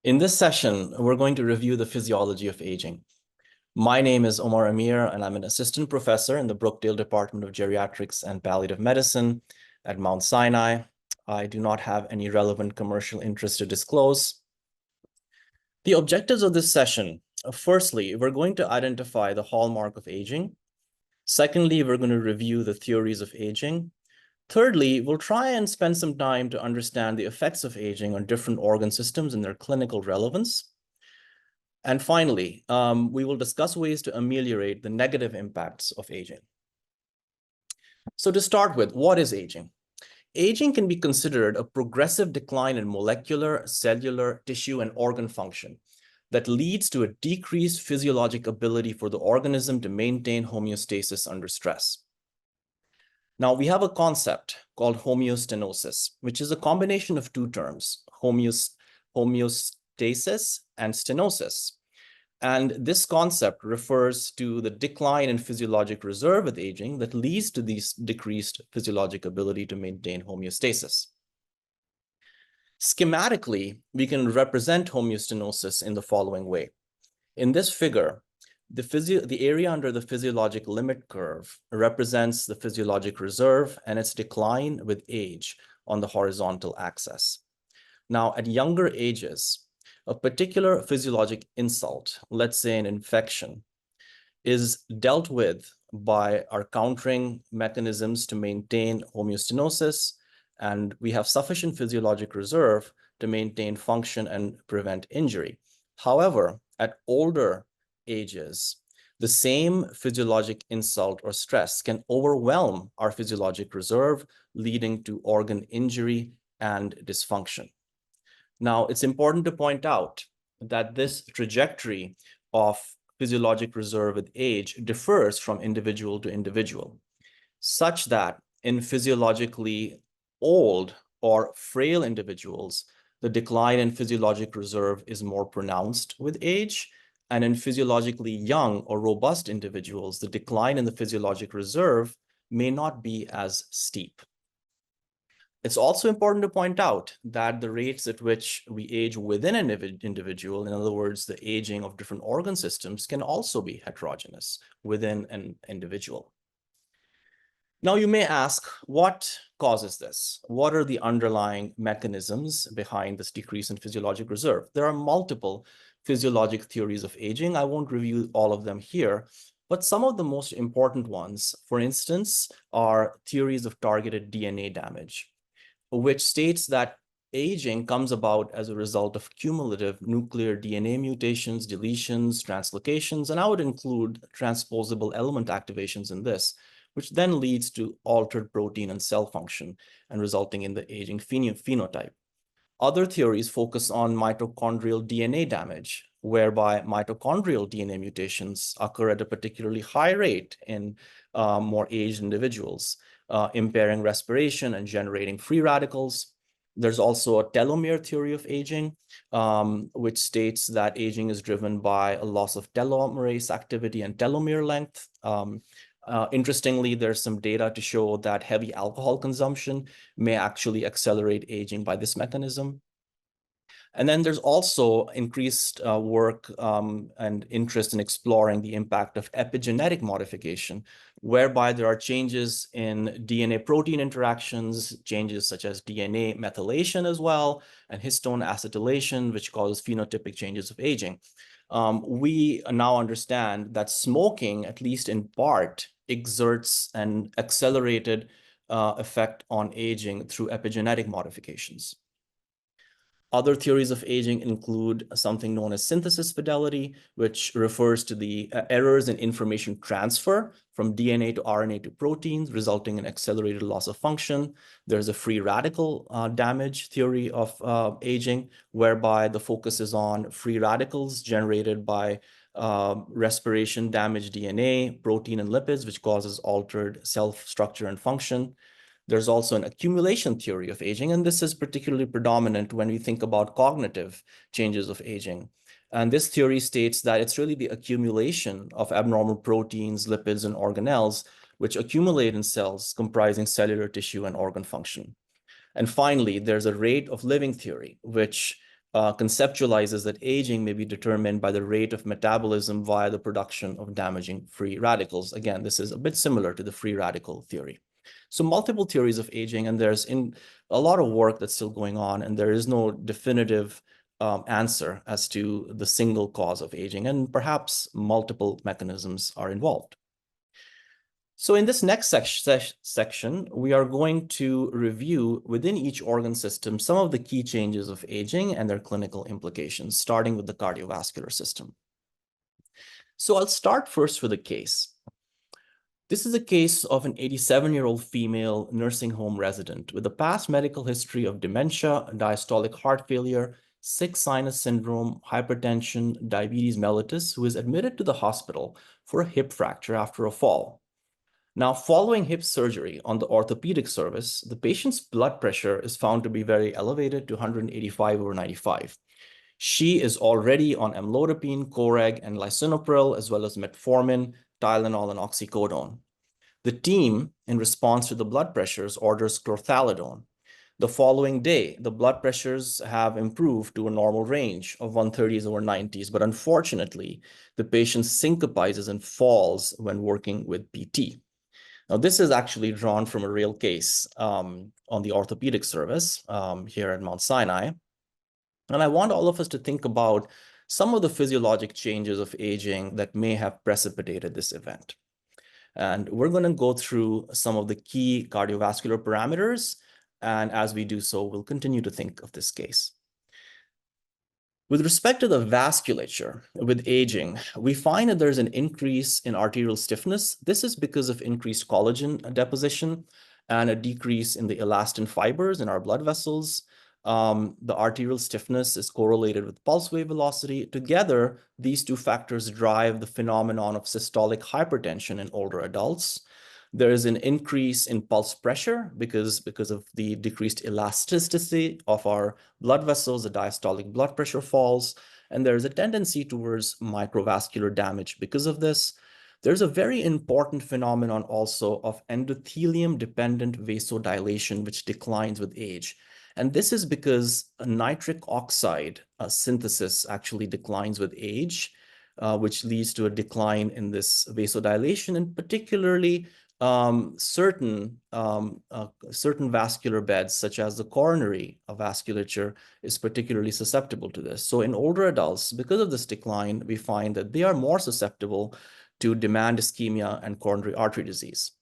In this session, we're going to review the physiology of aging. My name is Omar Amir, and I'm an assistant professor in the Brookdale Department of Geriatrics and Palliative Medicine at Mount Sinai. I do not have any relevant commercial interest to disclose. The objectives of this session, firstly, we're going to identify the hallmark of aging. Secondly, we're going to review the theories of aging. Thirdly, we'll try and spend some time to understand the effects of aging on different organ systems and their clinical relevance. And finally, we will discuss ways to ameliorate the negative impacts of aging. So to start with, what is aging? Aging can be considered a progressive decline in molecular, cellular, tissue, and organ function that leads to a decreased physiologic ability for the organism to maintain homeostasis under stress. Now, we have a concept called homeostenosis, which is a combination of two terms, homeostasis and stenosis. And this concept refers to the decline in physiologic reserve with aging that leads to this decreased physiologic ability to maintain homeostasis. Schematically, we can represent homeostenosis in the following way. In this figure, the area under the physiologic limit curve represents the physiologic reserve and its decline with age on the horizontal axis. Now, at younger ages, a particular physiologic insult, let's say an infection, is dealt with by our countering mechanisms to maintain homeostenosis, and we have sufficient physiologic reserve to maintain function and prevent injury. However, at older ages, the same physiologic insult or stress can overwhelm our physiologic reserve, leading to organ injury and dysfunction. Now, it's important to point out that this trajectory of physiologic reserve with age differs from individual to individual, such that in physiologically old or frail individuals, the decline in physiologic reserve is more pronounced with age, and in physiologically young or robust individuals, the decline in the physiologic reserve may not be as steep. It's also important to point out that the rates at which we age within an individual, in other words, the aging of different organ systems, can also be heterogeneous within an individual. Now, you may ask, what causes this? What are the underlying mechanisms behind this decrease in physiologic reserve? There are multiple physiologic theories of aging. I won't review all of them here, but some of the most important ones, for instance, are theories of targeted DNA damage, which states that aging comes about as a result of cumulative nuclear DNA mutations, deletions, translocations, and I would include transposable element activations in this, which then leads to altered protein and cell function and resulting in the aging phenotype. Other theories focus on mitochondrial DNA damage, whereby mitochondrial DNA mutations occur at a particularly high rate in more aged individuals, impairing respiration and generating free radicals. There's also a telomere theory of aging, which states that aging is driven by a loss of telomerase activity and telomere length. Interestingly, there's some data to show that heavy alcohol consumption may actually accelerate aging by this mechanism. And then there's also increased work and interest in exploring the impact of epigenetic modification, whereby there are changes in DNA protein interactions, changes such as DNA methylation as well, and histone acetylation, which causes phenotypic changes of aging. We now understand that smoking, at least in part, exerts an accelerated effect on aging through epigenetic modifications. Other theories of aging include something known as synthesis fidelity, which refers to the errors in information transfer from DNA to RNA to proteins, resulting in accelerated loss of function. There's a free radical damage theory of aging, whereby the focus is on free radicals generated by respiration damaged DNA, protein, and lipids, which causes altered cell structure and function. There's also an accumulation theory of aging, and this is particularly predominant when we think about cognitive changes of aging. And this theory states that it's really the accumulation of abnormal proteins, lipids, and organelles which accumulate in cells comprising cellular tissue and organ function. And finally, there's a rate of living theory, which conceptualizes that aging may be determined by the rate of metabolism via the production of damaging free radicals. Again, this is a bit similar to the free radical theory. So multiple theories of aging, and there's a lot of work that's still going on, and there is no definitive answer as to the single cause of aging, and perhaps multiple mechanisms are involved. So in this next section, we are going to review within each organ system some of the key changes of aging and their clinical implications, starting with the cardiovascular system. So I'll start first with a case. This is a case of an 87-year-old female nursing home resident with a past medical history of dementia, diastolic heart failure, sick sinus syndrome, hypertension, diabetes mellitus, who is admitted to the hospital for a hip fracture after a fall. Now, following hip surgery on the orthopedic service, the patient's blood pressure is found to be very elevated to 185/95. She is already on amlodipine, Coreg, and lisinopril, as well as metformin, Tylenol, and oxycodone. The team, in response to the blood pressures, orders chlorthalidone. The following day, the blood pressures have improved to a normal range of 130s over 90s, but unfortunately, the patient syncopizes and falls when working with PT. Now, this is actually drawn from a real case on the orthopedic service here at Mount Sinai. And I want all of us to think about some of the physiologic changes of aging that may have precipitated this event. And we're going to go through some of the key cardiovascular parameters. And as we do so, we'll continue to think of this case. With respect to the vasculature, with aging, we find that there's an increase in arterial stiffness. This is because of increased collagen deposition and a decrease in the elastin fibers in our blood vessels. The arterial stiffness is correlated with pulse wave velocity. Together, these two factors drive the phenomenon of systolic hypertension in older adults. There is an increase in pulse pressure because of the decreased elasticity of our blood vessels, the diastolic blood pressure falls, and there's a tendency towards microvascular damage because of this. There's a very important phenomenon also of endothelium-dependent vasodilation, which declines with age. And this is because a nitric oxide synthesis actually declines with age, which leads to a decline in this vasodilation, and particularly certain vascular beds, such as the coronary vasculature, is particularly susceptible to this. So in older adults, because of this decline, we find that they are more susceptible to demand ischemia and coronary artery disease.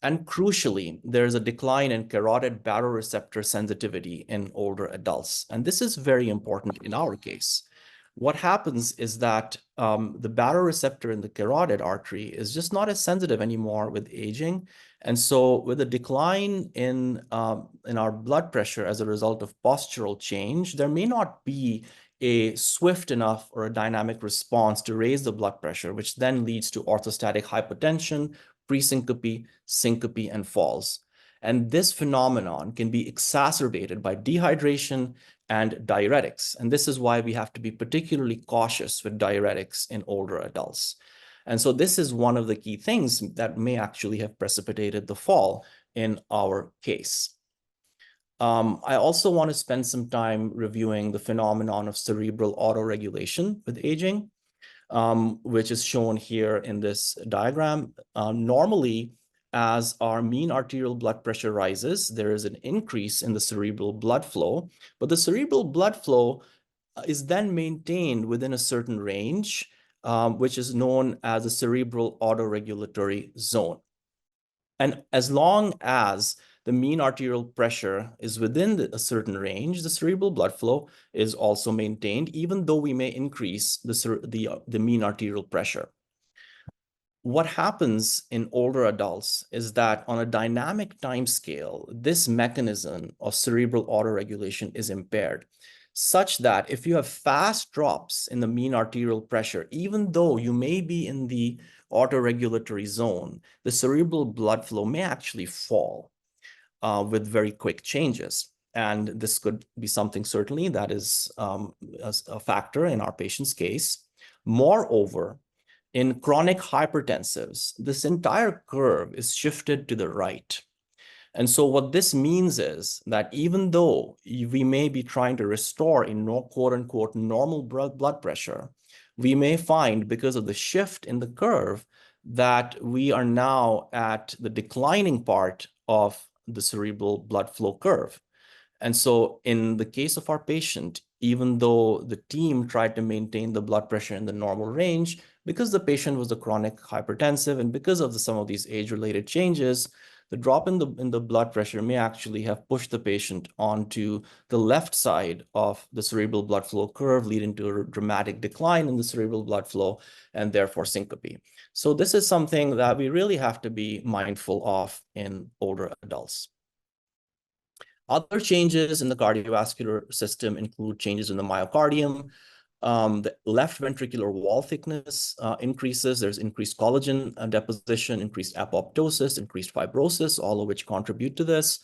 And crucially, there's a decline in carotid baroreceptor sensitivity in older adults. And this is very important in our case. What happens is that the baroreceptor in the carotid artery is just not as sensitive anymore with aging. And so with a decline in our blood pressure as a result of postural change, there may not be a swift enough or a dynamic response to raise the blood pressure, which then leads to orthostatic hypotension, presyncope, syncope, and falls. And this phenomenon can be exacerbated by dehydration and diuretics. And this is why we have to be particularly cautious with diuretics in older adults. And so this is one of the key things that may actually have precipitated the fall in our case. I also want to spend some time reviewing the phenomenon of cerebral autoregulation with aging, which is shown here in this diagram. Normally, as our mean arterial blood pressure rises, there is an increase in the cerebral blood flow, but the cerebral blood flow is then maintained within a certain range, which is known as the cerebral autoregulatory zone. And as long as the mean arterial pressure is within a certain range, the cerebral blood flow is also maintained, even though we may increase the mean arterial pressure. What happens in older adults is that on a dynamic time scale, this mechanism of cerebral autoregulation is impaired, such that if you have fast drops in the mean arterial pressure, even though you may be in the autoregulatory zone, the cerebral blood flow may actually fall with very quick changes. And this could be something certainly that is a factor in our patient's case. Moreover, in chronic hypertensives, this entire curve is shifted to the right. And so what this means is that even though we may be trying to restore a quote unquote normal blood pressure, we may find, because of the shift in the curve, that we are now at the declining part of the cerebral blood flow curve. And so in the case of our patient, even though the team tried to maintain the blood pressure in the normal range, because the patient was a chronic hypertensive and because of some of these age-related changes, the drop in the blood pressure may actually have pushed the patient onto the left side of the cerebral blood flow curve, leading to a dramatic decline in the cerebral blood flow and therefore syncope. So this is something that we really have to be mindful of in older adults. Other changes in the cardiovascular system include changes in the myocardium. The left ventricular wall thickness increases. There's increased collagen deposition, increased apoptosis, increased fibrosis, all of which contribute to this.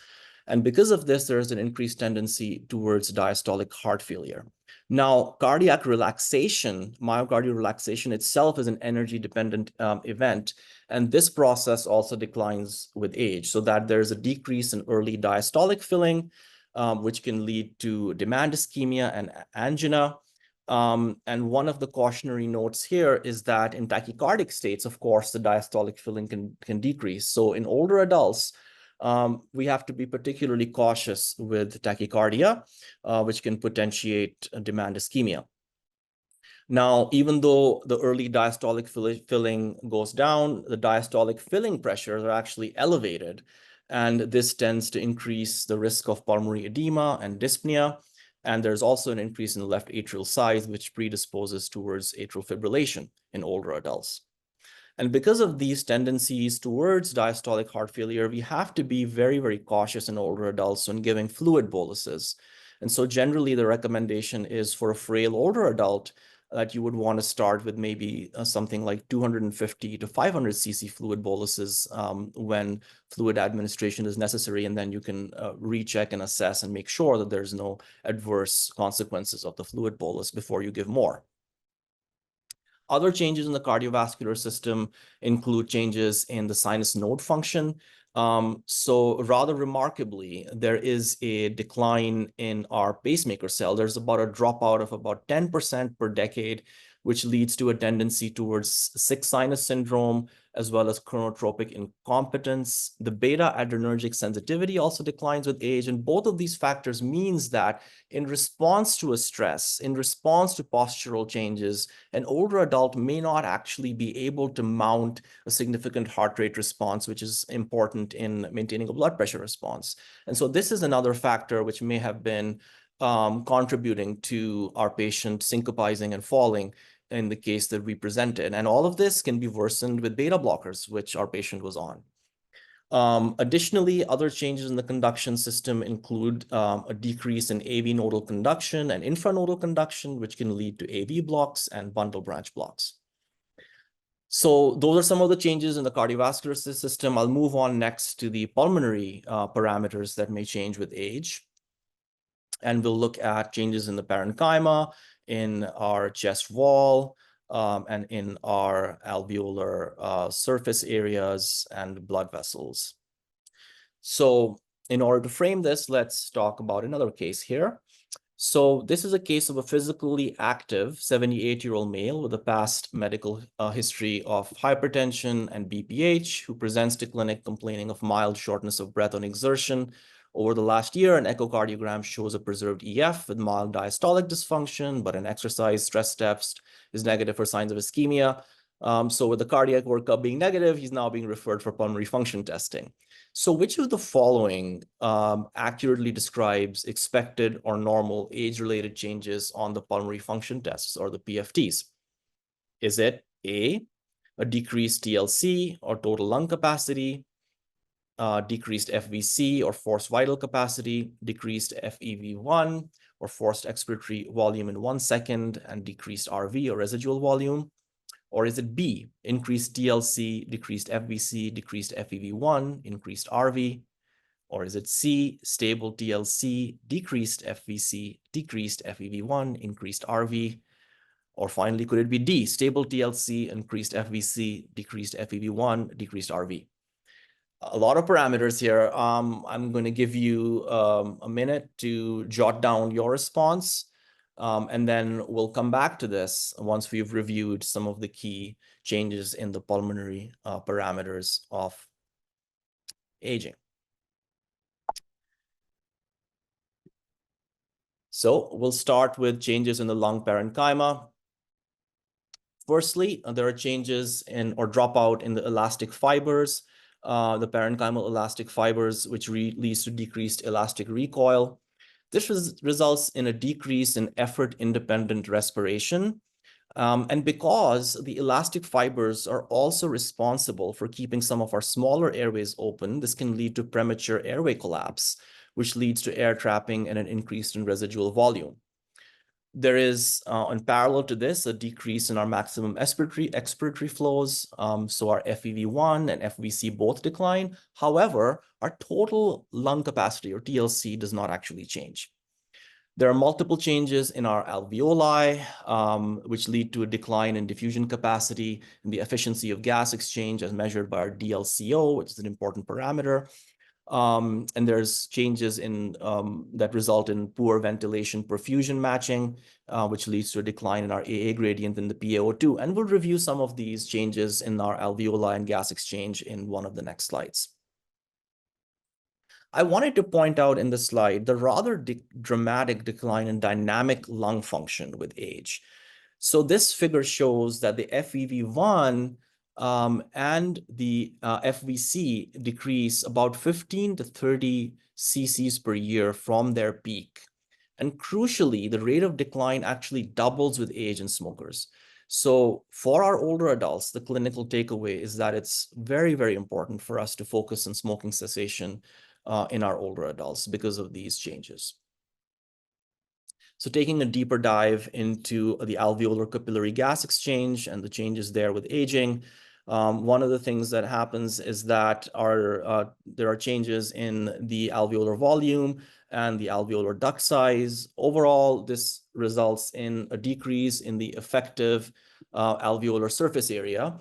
And because of this, there is an increased tendency towards diastolic heart failure. Now, cardiac relaxation, myocardial relaxation itself is an energy-dependent event, and this process also declines with age, so that there's a decrease in early diastolic filling, which can lead to demand ischemia and angina. And one of the cautionary notes here is that in tachycardic states, of course, the diastolic filling can decrease. So in older adults, we have to be particularly cautious with tachycardia, which can potentiate demand ischemia. Now, even though the early diastolic filling goes down, the diastolic filling pressures are actually elevated, and this tends to increase the risk of pulmonary edema and dyspnea. And there's also an increase in the left atrial size, which predisposes towards atrial fibrillation in older adults. And because of these tendencies towards diastolic heart failure, we have to be very, very cautious in older adults when giving fluid boluses. And so generally the recommendation is for a frail older adult that you would want to start with maybe something like 250 to 500 cc fluid boluses when fluid administration is necessary. And then you can recheck and assess and make sure that there's no adverse consequences of the fluid bolus before you give more. Other changes in the cardiovascular system include changes in the sinus node function. So rather remarkably, there is a decline in our pacemaker cell. There's about a dropout of about 10% per decade, which leads to a tendency towards sick sinus syndrome, as well as chronotropic incompetence. The beta adrenergic sensitivity also declines with age. And both of these factors means that in response to a stress, in response to postural changes, an older adult may not actually be able to mount a significant heart rate response, which is important in maintaining a blood pressure response. And so this is another factor which may have been contributing to our patient syncopizing and falling in the case that we presented. And all of this can be worsened with beta blockers, which our patient was on. Additionally, other changes in the conduction system include a decrease in AV nodal conduction and infranodal conduction, which can lead to AV blocks and bundle branch blocks. So those are some of the changes in the cardiovascular system. I'll move on next to the pulmonary parameters that may change with age. And we'll look at changes in the parenchyma, in our chest wall, and in our alveolar surface areas and blood vessels. So in order to frame this, let's talk about another case here. So this is a case of a physically active 78-year-old male with a past medical history of hypertension and BPH, who presents to clinic complaining of mild shortness of breath on exertion. Over the last year, an echocardiogram shows a preserved EF with mild diastolic dysfunction, but an exercise stress test is negative for signs of ischemia. So with the cardiac workup being negative, he's now being referred for pulmonary function testing. So which of the following accurately describes expected or normal age-related changes on the pulmonary function tests, or the PFTs? Is it A, a decreased TLC or total lung capacity, decreased FVC or forced vital capacity, decreased FEV1 or forced expiratory volume in 1 second, and decreased RV or residual volume? Or is it B, increased TLC, decreased FVC, decreased FEV1, increased RV? Or is it C, stable TLC, decreased FVC, decreased FEV1, increased RV? Or finally, could it be D, stable TLC, increased FVC, decreased FEV1, decreased RV? a lot of parameters here. I'm going to give you a minute to jot down your response, and then we'll come back to this once we've reviewed some of the key changes in the pulmonary parameters of aging. So we'll start with changes in the lung parenchyma. Firstly, there are changes in or dropout in the elastic fibers, the parenchymal elastic fibers, which leads to decreased elastic recoil. This results in a decrease in effort-independent respiration. And because the elastic fibers are also responsible for keeping some of our smaller airways open, this can lead to premature airway collapse, which leads to air trapping and an increase in residual volume. There is, in parallel to this, a decrease in our maximum expiratory flows. So our FEV1 and FVC both decline. However, our total lung capacity, or TLC, does not actually change. There are multiple changes in our alveoli, which lead to a decline in diffusion capacity and the efficiency of gas exchange as measured by our DLCO, which is an important parameter. And there's changes in that result in poor ventilation perfusion matching, which leads to a decline in our AA gradient in the PaO2. And we'll review some of these changes in our alveoli and gas exchange in one of the next slides. I wanted to point out in this slide the rather dramatic decline in dynamic lung function with age. So this figure shows that the FEV1 and the FVC decrease about 15 to 30 cc's per year from their peak. And crucially, the rate of decline actually doubles with age in smokers. So for our older adults, the clinical takeaway is that it's very, very important for us to focus on smoking cessation in our older adults because of these changes. So taking a deeper dive into the alveolar capillary gas exchange and the changes there with aging, one of the things that happens is that there are changes in the alveolar volume and the alveolar duct size. Overall, this results in a decrease in the effective alveolar surface area,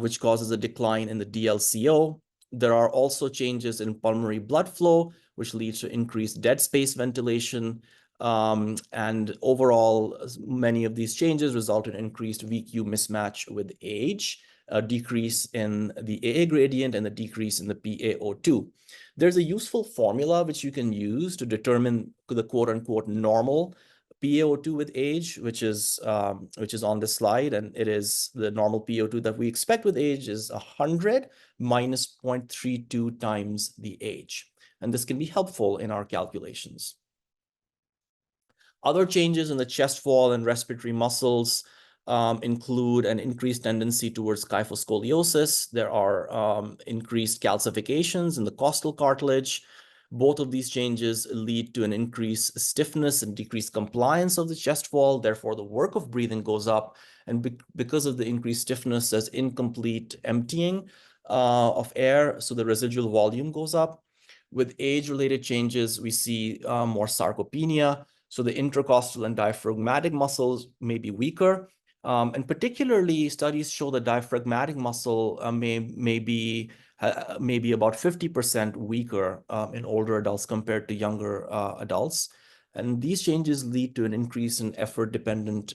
which causes a decline in the DLCO. There are also changes in pulmonary blood flow, which leads to increased dead space ventilation. And overall, many of these changes result in increased VQ mismatch with age, a decrease in the AA gradient, and a decrease in the PaO2. There's a useful formula which you can use to determine the quote-unquote normal PaO2 with age, which is on this slide, and it is the normal PaO2 that we expect with age is 100 minus 0.32 times the age. And this can be helpful in our calculations. Other changes in the chest wall and respiratory muscles include an increased tendency towards kyphoscoliosis. There are increased calcifications in the costal cartilage. Both of these changes lead to an increased stiffness and decreased compliance of the chest wall. Therefore, the work of breathing goes up. And because of the increased stiffness, there's incomplete emptying of air, so the residual volume goes up. With age-related changes, we see more sarcopenia. So the intercostal and diaphragmatic muscles may be weaker. And particularly, studies show the diaphragmatic muscle may be about 50% weaker in older adults compared to younger adults. And these changes lead to an increase in effort-dependent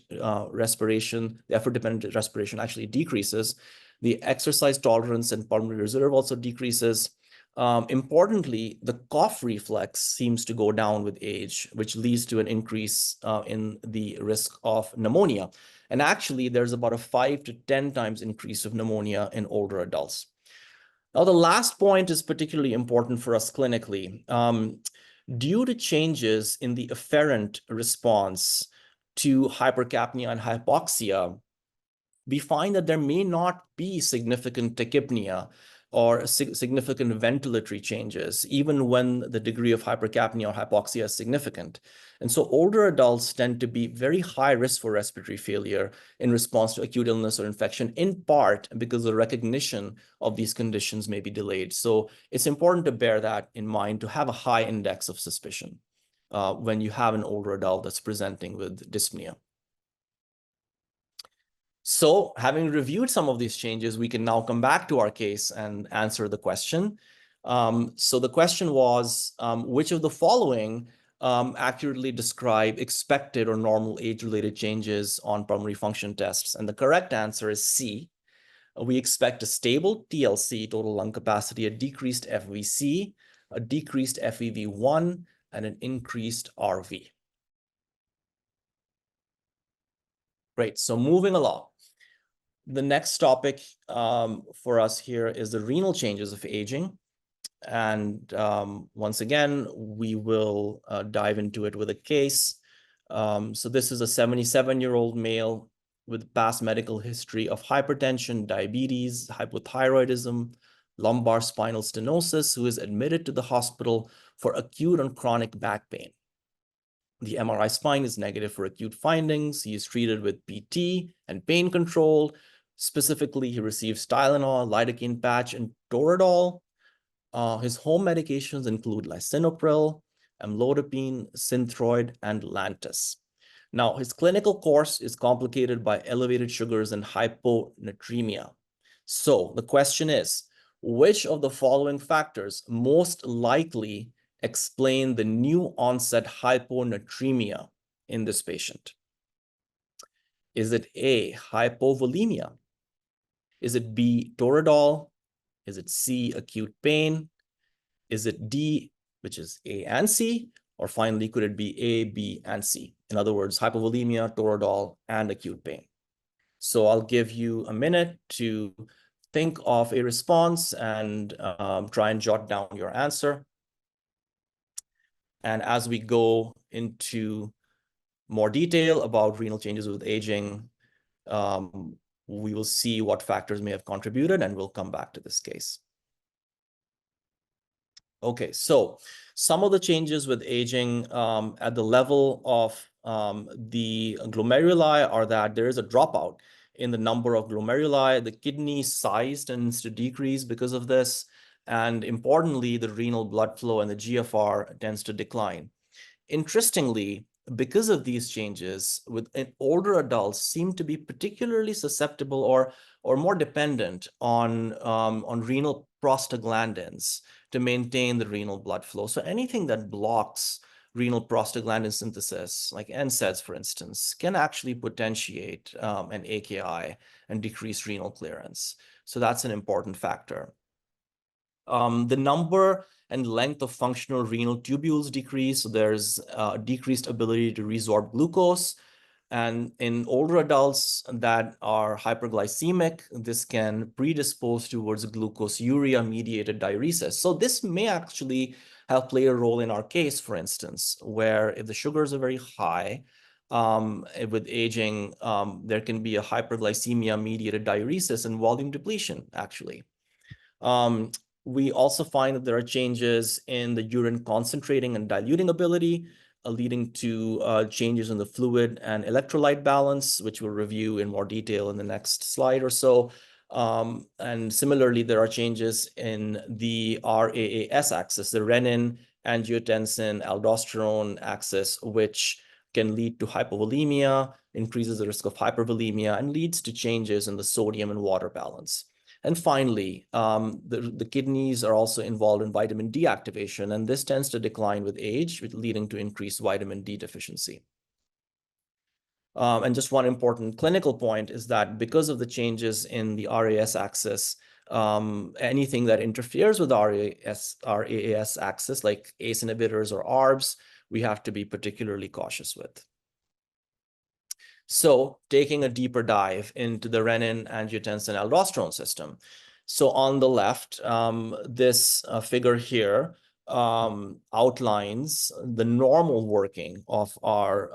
respiration. The effort-dependent respiration actually decreases. The exercise tolerance and pulmonary reserve also decreases. Importantly, the cough reflex seems to go down with age, which leads to an increase in the risk of pneumonia. And actually, there's about a 5 to 10 times increase of pneumonia in older adults. Now, the last point is particularly important for us clinically. Due to changes in the efferent response to hypercapnia and hypoxia, we find that there may not be significant tachypnea or significant ventilatory changes, even when the degree of hypercapnia or hypoxia is significant. And so older adults tend to be very high risk for respiratory failure in response to acute illness or infection, in part because the recognition of these conditions may be delayed. So it's important to bear that in mind, to have a high index of suspicion when you have an older adult that's presenting with dyspnea. So having reviewed some of these changes, we can now come back to our case and answer the question. So the question was, which of the following accurately describe expected or normal age-related changes on pulmonary function tests? And the correct answer is C. We expect a stable TLC, total lung capacity, a decreased FVC, a decreased FEV1, and an increased RV. Great, so moving along. The next topic for us here is the renal changes of aging. And once again, we will dive into it with a case. So this is a 77-year-old male with past medical history of hypertension, diabetes, hypothyroidism, lumbar spinal stenosis, who is admitted to the hospital for acute and chronic back pain. The MRI spine is negative for acute findings. He is treated with PT and pain control. Specifically, he receives Tylenol, lidocaine patch, and Toradol. His home medications include lisinopril, amlodipine, Synthroid, and Lantus. Now, his clinical course is complicated by elevated sugars and hyponatremia. So the question is, which of the following factors most likely explain the new onset hyponatremia in this patient? Is it A, hypovolemia? Is it B, Toradol? Is it C, acute pain? Is it D, which is A and C? Or finally, could it be A, B, and C? In other words, hypovolemia, Toradol, and acute pain. So I'll give you a minute to think of a response and try and jot down your answer. And as we go into more detail about renal changes with aging, we will see what factors may have contributed, and we'll come back to this case. Okay, so some of the changes with aging at the level of the glomeruli are that there is a dropout in the number of glomeruli. The kidney size tends to decrease because of this. And importantly, the renal blood flow and the GFR tends to decline. Interestingly, because of these changes, older adults seem to be particularly susceptible or more dependent on renal prostaglandins to maintain the renal blood flow. So anything that blocks renal prostaglandin synthesis, like NSAIDs, for instance, can actually potentiate an AKI and decrease renal clearance. So that's an important factor. The number and length of functional renal tubules decrease. So there's decreased ability to resorb glucose. And in older adults that are hyperglycemic, this can predispose towards glucoseuria-mediated diuresis. So this may actually have played a role in our case, for instance, where if the sugars are very high, with aging, there can be a hyperglycemia-mediated diuresis and volume depletion, actually. We also find that there are changes in the urine concentrating and diluting ability, leading to changes in the fluid and electrolyte balance, which we'll review in more detail in the next slide or so. And similarly, there are changes in the RAAS axis, the renin, angiotensin, aldosterone axis, which can lead to hypovolemia, increases the risk of hypervolemia, and leads to changes in the sodium and water balance. And finally, the kidneys are also involved in vitamin D activation, and this tends to decline with age, leading to increased vitamin D deficiency. And just one important clinical point is that because of the changes in the RAS axis, anything that interferes with RAAS axis, like ACE inhibitors or ARBs, we have to be particularly cautious with. So taking a deeper dive into the renin, angiotensin, aldosterone system. So on the left, this figure here outlines the normal working of our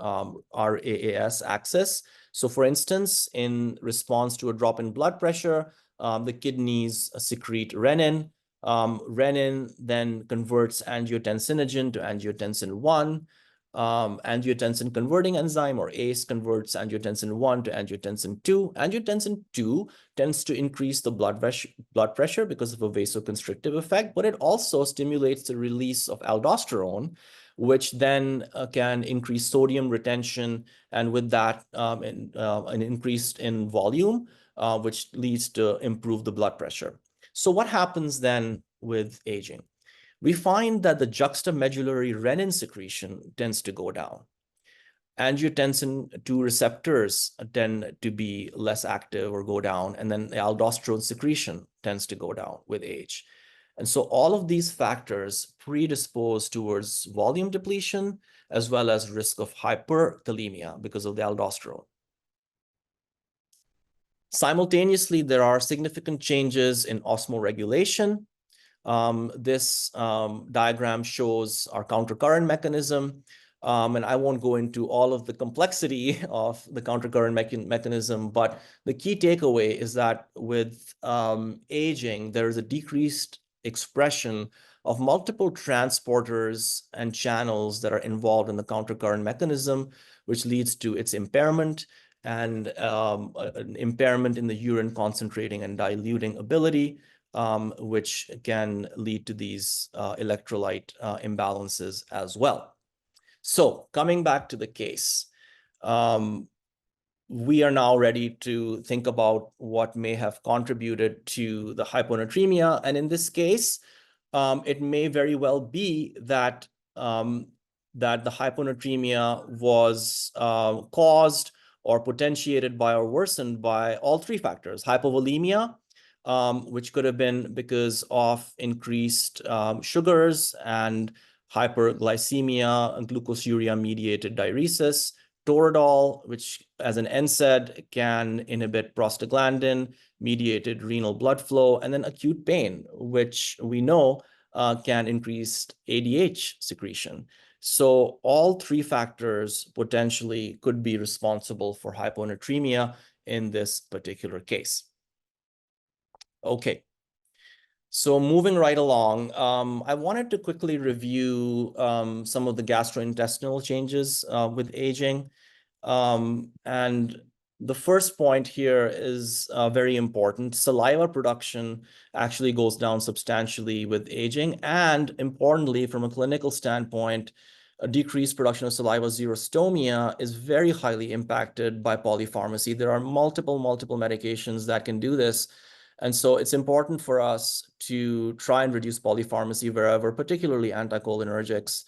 RAAS axis. So for instance, in response to a drop in blood pressure, the kidneys secrete renin. Renin then converts angiotensinogen to angiotensin 1. Angiotensin converting enzyme, or ACE, converts angiotensin 1 to angiotensin 2. Angiotensin 2 tends to increase the blood pressure because of a vasoconstrictive effect, but it also stimulates the release of aldosterone, which then can increase sodium retention, and with that, an increase in volume, which leads to improve the blood pressure. So what happens then with aging? We find that the juxtamedullary renin secretion tends to go down. Angiotensin II receptors tend to be less active or go down, and then the aldosterone secretion tends to go down with age. And so all of these factors predispose towards volume depletion as well as risk of hyperkalemia because of the aldosterone. Simultaneously, there are significant changes in osmoregulation. This diagram shows our countercurrent mechanism. And I won't go into all of the complexity of the countercurrent mechanism, but the key takeaway is that with aging, there is a decreased expression of multiple transporters and channels that are involved in the countercurrent mechanism, which leads to its impairment and an impairment in the urine concentrating and diluting ability, which can lead to these electrolyte imbalances as well. So coming back to the case, we are now ready to think about what may have contributed to the hyponatremia. And in this case, it may very well be that, that the hyponatremia was caused or potentiated by or worsened by all three factors: hypovolemia, which could have been because of increased sugars, and hyperglycemia and glucosuria-mediated diuresis; toradol, which as an NSAID can inhibit prostaglandin-mediated renal blood flow; and then acute pain, which we know can increase ADH secretion. So all three factors potentially could be responsible for hyponatremia in this particular case. Okay. So moving right along, I wanted to quickly review some of the gastrointestinal changes with aging. And the first point here is very important. Saliva production actually goes down substantially with aging. And importantly, from a clinical standpoint, a decreased production of saliva xerostomia is very highly impacted by polypharmacy. There are multiple medications that can do this. And so it's important for us to try and reduce polypharmacy wherever, particularly anticholinergics,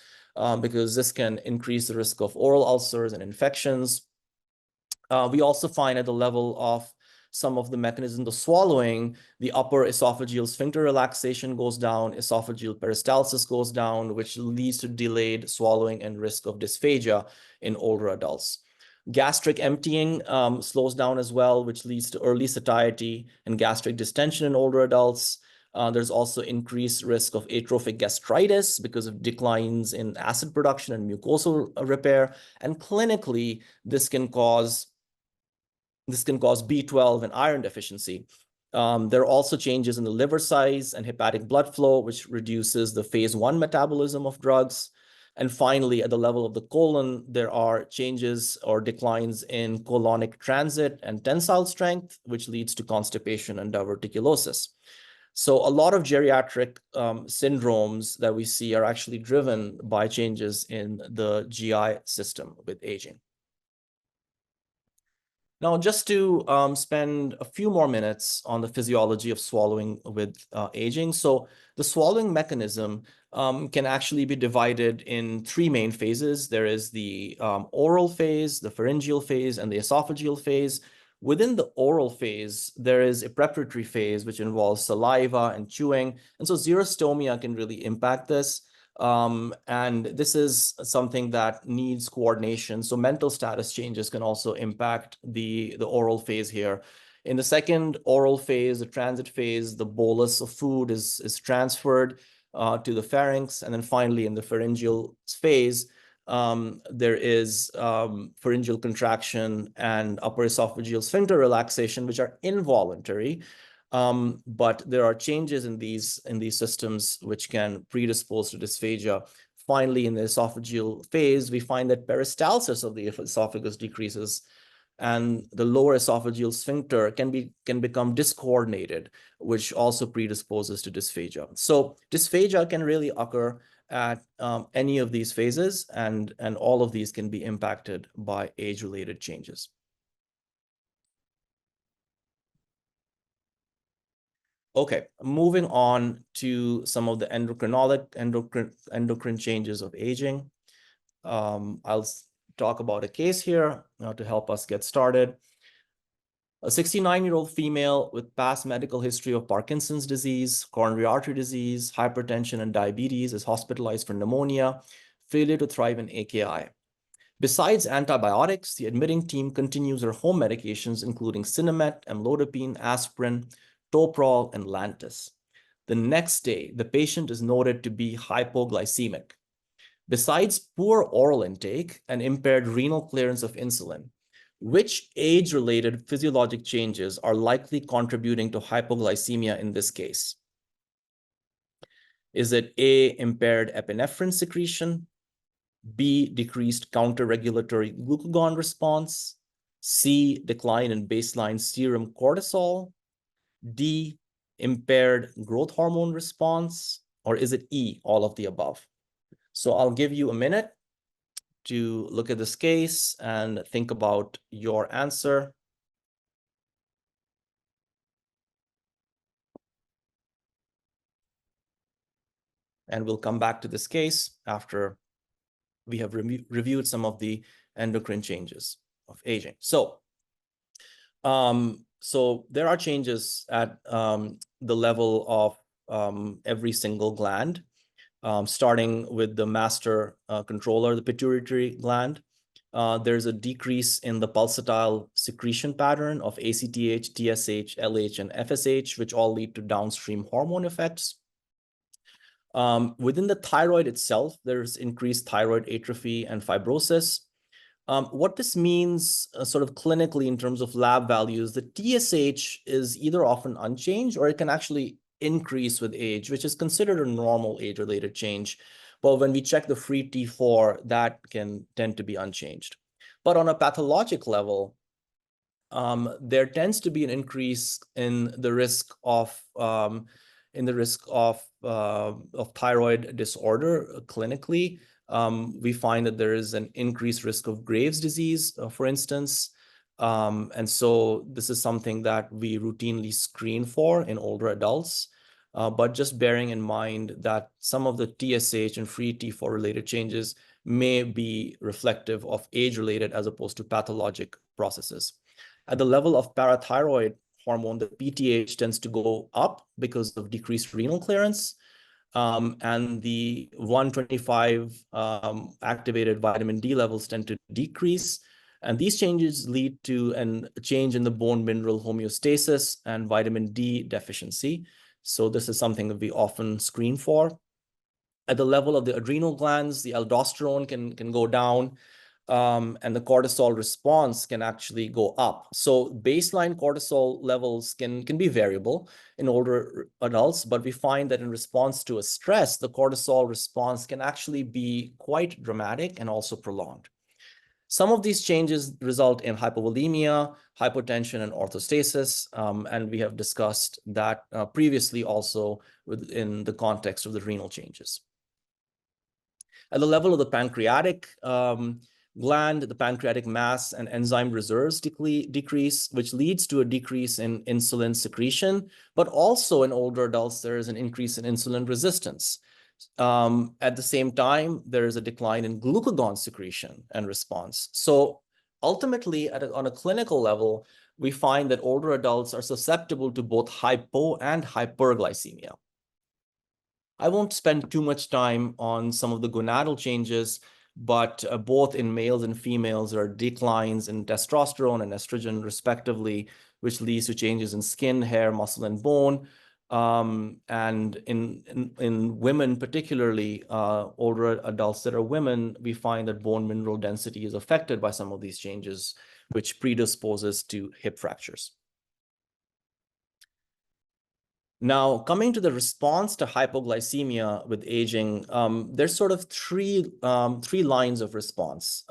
because this can increase the risk of oral ulcers and infections. We also find at the level of some of the mechanisms of swallowing, the upper esophageal sphincter relaxation goes down, esophageal peristalsis goes down, which leads to delayed swallowing and risk of dysphagia in older adults. Gastric emptying slows down as well, which leads to early satiety and gastric distension in older adults. There's also increased risk of atrophic gastritis because of declines in acid production and mucosal repair. And clinically, this can cause B12 and iron deficiency. There are also changes in the liver size and hepatic blood flow, which reduces the phase 1 metabolism of drugs. And finally, at the level of the colon, there are changes or declines in colonic transit and tensile strength, which leads to constipation and diverticulosis. So a lot of geriatric syndromes that we see are actually driven by changes in the GI system with aging. Now, just to spend a few more minutes on the physiology of swallowing with aging. So the swallowing mechanism can actually be divided in three main phases. There is the oral phase, the pharyngeal phase, and the esophageal phase. Within the oral phase, there is a preparatory phase, which involves saliva and chewing. And so xerostomia can really impact this. And this is something that needs coordination. So mental status changes can also impact the oral phase here. In the second oral phase, the transit phase, the bolus of food is transferred to the pharynx. And then finally, in the pharyngeal phase, there is pharyngeal contraction and upper esophageal sphincter relaxation, which are involuntary. But there are changes in these systems which can predispose to dysphagia. Finally, in the esophageal phase, we find that peristalsis of the esophagus decreases, and the lower esophageal sphincter can become discoordinated, which also predisposes to dysphagia. So dysphagia can really occur at any of these phases, and all of these can be impacted by age-related changes. Okay, moving on to some of the endocrine changes of aging. I'll talk about a case here to help us get started. A 69-year-old female with past medical history of Parkinson's disease, coronary artery disease, hypertension, and diabetes is hospitalized for pneumonia, failure to thrive in AKI. Besides antibiotics, the admitting team continues her home medications, including Sinemet, amlodipine, aspirin, Toprol, and Lantus. The next day, the patient is noted to be hypoglycemic. Besides poor oral intake and impaired renal clearance of insulin, which age-related physiologic changes are likely contributing to hypoglycemia in this case? Is it A, impaired epinephrine secretion, B, decreased counter-regulatory glucagon response, C, decline in baseline serum cortisol, D, impaired growth hormone response, or is it E, all of the above? So I'll give you a minute to look at this case and think about your answer. And we'll come back to this case after we have reviewed some of the endocrine changes of aging. So there are changes at the level of every single gland, starting with the master controller, the pituitary gland. There's a decrease in the pulsatile secretion pattern of ACTH, TSH, LH, and FSH, which all lead to downstream hormone effects. Within the thyroid itself, there's increased thyroid atrophy and fibrosis. What this means sort of clinically in terms of lab values, the TSH is either often unchanged or it can actually increase with age, which is considered a normal age-related change. But when we check the free T4, that can tend to be unchanged. But on a pathologic level, there tends to be an increase in the risk of thyroid disorder clinically. We find that there is an increased risk of Graves' disease, for instance. And so this is something that we routinely screen for in older adults. But just bearing in mind that some of the TSH and free T4 related changes may be reflective of age-related as opposed to pathologic processes. At the level of parathyroid hormone, the PTH tends to go up because of decreased renal clearance. And the 125 activated vitamin D levels tend to decrease. And these changes lead to a change in the bone mineral homeostasis and vitamin D deficiency. So this is something that we often screen for. At the level of the adrenal glands, the aldosterone can go down, and the cortisol response can actually go up. So baseline cortisol levels can be variable in older adults, but we find that in response to a stress, the cortisol response can actually be quite dramatic and also prolonged. Some of these changes result in hypovolemia, hypotension, and orthostasis, and we have discussed that previously also within the context of the renal changes. At the level of the pancreatic gland, the pancreatic mass and enzyme reserves decrease, which leads to a decrease in insulin secretion, but also in older adults, there is an increase in insulin resistance. At the same time, there is a decline in glucagon secretion and response. So ultimately, on a clinical level, we find that older adults are susceptible to both hypo and hyperglycemia. I won't spend too much time on some of the gonadal changes, but both in males and females, there are declines in testosterone and estrogen, respectively, which leads to changes in skin, hair, muscle, and bone. And in women, particularly older adults that are women, we find that bone mineral density is affected by some of these changes, which predisposes to hip fractures. Now, coming to the response to hypoglycemia with aging, there's sort of three lines of response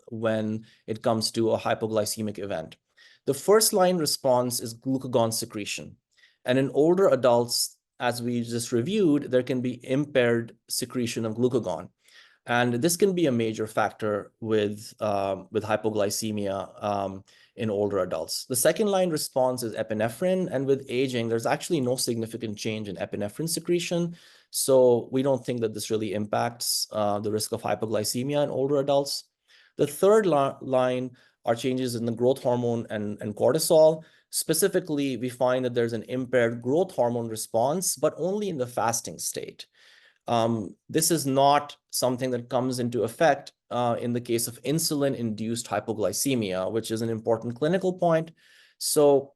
when it comes to a hypoglycemic event. The first line response is glucagon secretion. And in older adults, as we just reviewed, there can be impaired secretion of glucagon. And this can be a major factor with hypoglycemia in older adults. The second line response is epinephrine, and with aging, there's actually no significant change in epinephrine secretion. So we don't think that this really impacts the risk of hypoglycemia in older adults. The third line are changes in the growth hormone and cortisol. Specifically, we find that there's an impaired growth hormone response, but only in the fasting state. This is not something that comes into effect in the case of insulin-induced hypoglycemia, which is an important clinical point. So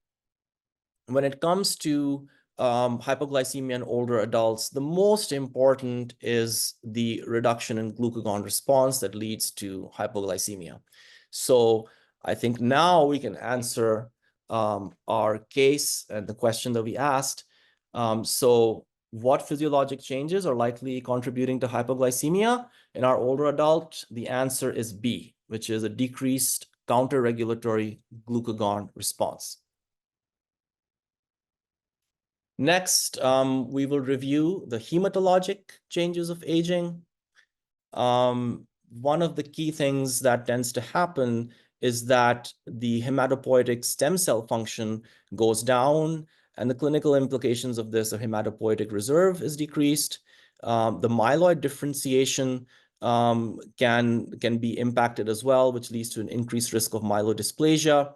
when it comes to hypoglycemia in older adults, the most important is the reduction in glucagon response that leads to hypoglycemia. So I think now we can answer our case and the question that we asked. So what physiologic changes are likely contributing to hypoglycemia in our older adult? The answer is B, which is a decreased counter-regulatory glucagon response. Next, we will review the hematologic changes of aging. One of the key things that tends to happen is that the hematopoietic stem cell function goes down, and the clinical implications of this, the hematopoietic reserve is decreased. The myeloid differentiation can be impacted as well, which leads to an increased risk of myelodysplasia.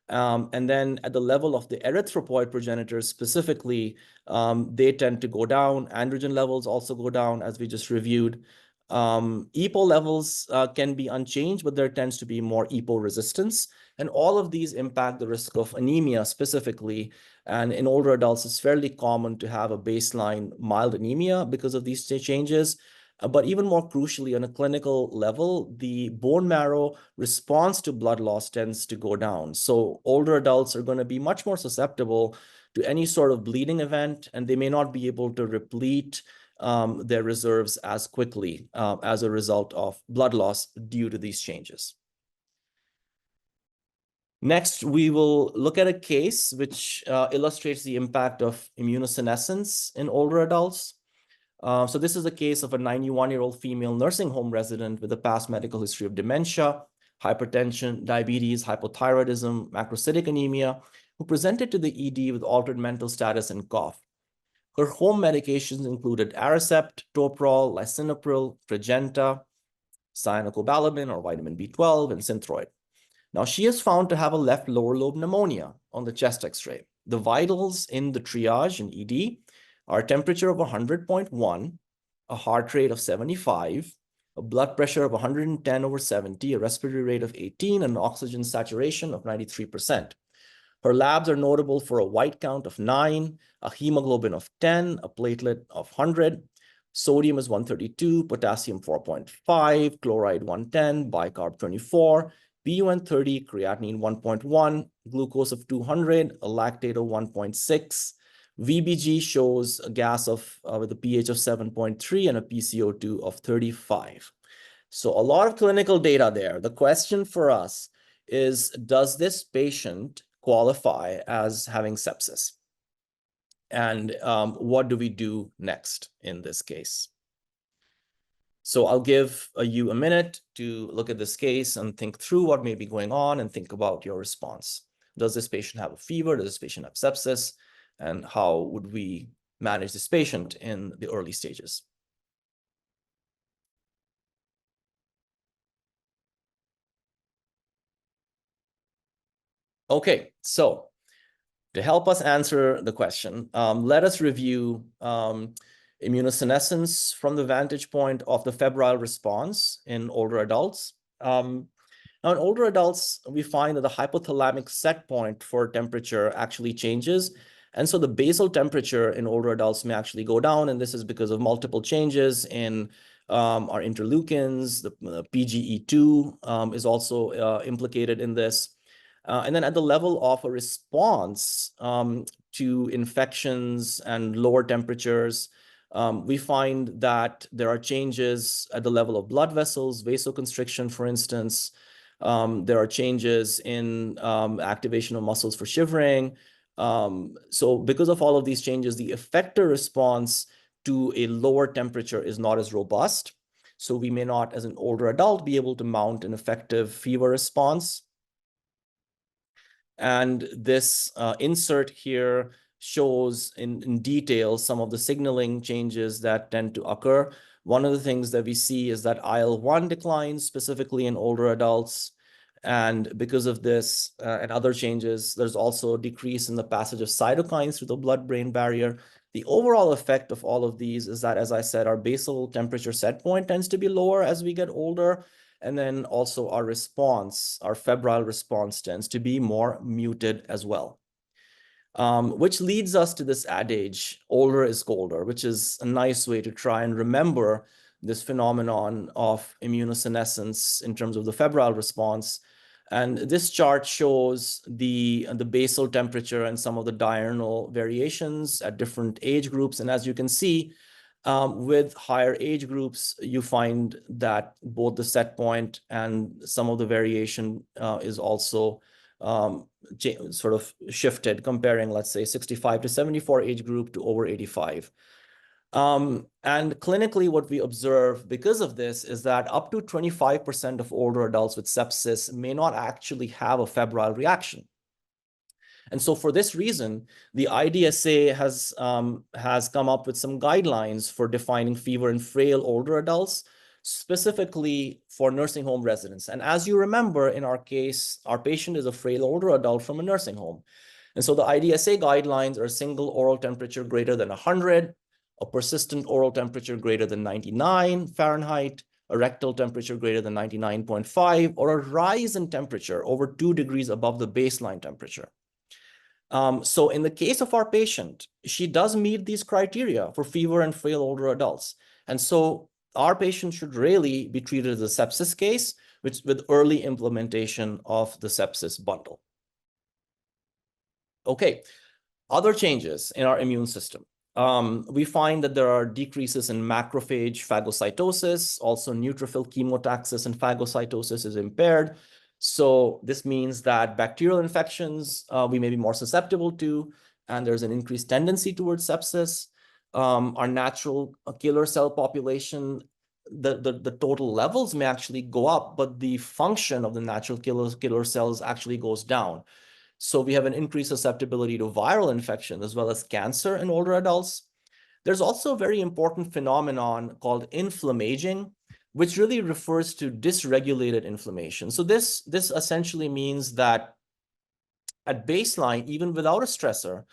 And then at the level of the erythropoid progenitors specifically, they tend to go down. Androgen levels also go down, as we just reviewed. EPO levels can be unchanged, but there tends to be more EPO resistance. And all of these impact the risk of anemia specifically. And in older adults, it's fairly common to have a baseline mild anemia because of these changes. But even more crucially, on a clinical level, the bone marrow response to blood loss tends to go down. So older adults are going to be much more susceptible to any sort of bleeding event, and they may not be able to replete their reserves as quickly as a result of blood loss due to these changes. Next, we will look at a case which illustrates the impact of immunosenescence in older adults. So this is a case of a 91-year-old female nursing home resident with a past medical history of dementia, hypertension, diabetes, hypothyroidism, macrocytic anemia, who presented to the ED with altered mental status and cough. Her home medications included Aricept, Toprol, lisinopril, Tregenta, cyanocobalamin or vitamin B12, and Synthroid. Now, she is found to have a left lower lobe pneumonia on the chest X-ray. The vitals in the triage in ED are a temperature of 100.1, a heart rate of 75, a blood pressure of 110/70, a respiratory rate of 18, and an oxygen saturation of 93%. Her labs are notable for a white count of 9, a hemoglobin of 10, a platelet of 100. Sodium is 132, potassium 4.5, chloride 110, bicarb 24, BUN 30, creatinine 1.1, glucose of 200, a lactate of 1.6. VBG shows a gas with a pH of 7.3 and a PCO2 of 35. So a lot of clinical data there. The question for us is, does this patient qualify as having sepsis? And what do we do next in this case? So I'll give you a minute to look at this case and think through what may be going on and think about your response. Does this patient have a fever? Does this patient have sepsis? And how would we manage this patient in the early stages? Okay, so to help us answer the question, let us review immunosenescence from the vantage point of the febrile response in older adults. Now, in older adults, we find that the hypothalamic set point for temperature actually changes. And so the basal temperature in older adults may actually go down, and this is because of multiple changes in our interleukins. The PGE2 is also implicated in this. And then at the level of a response to infections and lower temperatures, we find that there are changes at the level of blood vessels, vasoconstriction, for instance. There are changes in activation of muscles for shivering. So because of all of these changes, the effector response to a lower temperature is not as robust. So we may not, as an older adult, be able to mount an effective fever response. And this insert here shows in detail some of the signaling changes that tend to occur. One of the things that we see is that IL-1 declines, specifically in older adults. And because of this and other changes, there's also a decrease in the passage of cytokines through the blood-brain barrier. The overall effect of all of these is that, as I said, our basal temperature set point tends to be lower as we get older. And then also our response, our febrile response tends to be more muted as well. Which leads us to this adage, older is colder, which is a nice way to try and remember this phenomenon of immunosenescence in terms of the febrile response. And this chart shows the basal temperature and some of the diurnal variations at different age groups. And as you can see, with higher age groups, you find that both the set point and some of the variation is also sort of shifted, comparing, let's say, 65 to 74 age group to over 85. And clinically, what we observe because of this is that up to 25% of older adults with sepsis may not actually have a febrile reaction. And so for this reason, the IDSA has come up with some guidelines for defining fever in frail older adults, specifically for nursing home residents. And as you remember, in our case, our patient is a frail older adult from a nursing home. And so the IDSA guidelines are a single oral temperature greater than 100, a persistent oral temperature greater than 99 Fahrenheit, a rectal temperature greater than 99.5, or a rise in temperature over 2 degrees above the baseline temperature. So in the case of our patient, she does meet these criteria for fever in frail older adults. And so our patient should really be treated as a sepsis case, with early implementation of the sepsis bundle. Okay, other changes in our immune system. We find that there are decreases in macrophage phagocytosis, also neutrophil chemotaxis and phagocytosis is impaired. So this means that bacterial infections we may be more susceptible to, and there's an increased tendency towards sepsis. Our natural killer cell population, the total levels may actually go up, but the function of the natural killer cells actually goes down. So we have an increased susceptibility to viral infection as well as cancer in older adults. There's also a very important phenomenon called inflammaging, which really refers to dysregulated inflammation. So this essentially means that at baseline, even without a stressor